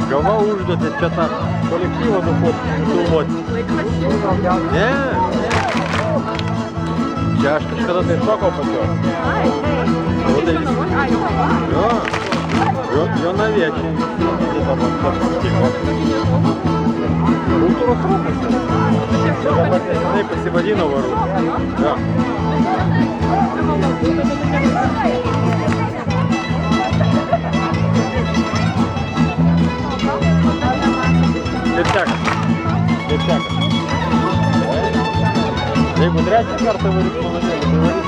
Gava užduotį čia tą kolektyvą nufilmuoti. Ne. Čia aš kažkada tai šokau pas juos. Jonaviečiai. Kultūros rūmuose. Čia dabar nesenai pasivadino varu. Jo. Kaip sekas? Kaip sekas? Jeigu trečią kartą varys malonėlį, tai varys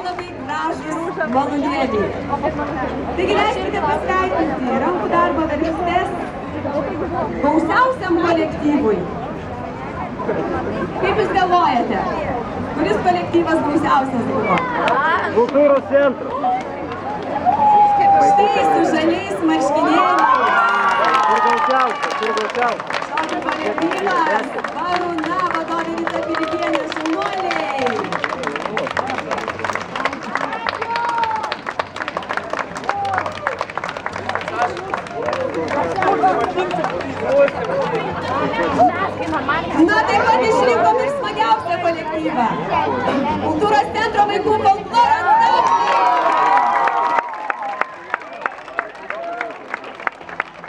labai gražus malūnėliai. Taigi leiskite pasveikinti rankų darbo verstės gausiausiam kolektyvui. Kaip jūs galvojate, kuris kolektyvas gausiausias buvo? Kultūros centras. Štai su žaliais marškinėliais. Kur gausiausias? Šokio kolektyvas Varuna vadovė Rita Pilipienė, šaunuoliai. Na taip pat išrinkom ir smagiausią kolektyvą. Kultūros centro vaikų folkloro ansamblį.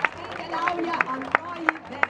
Štai keliauja antroji verstė.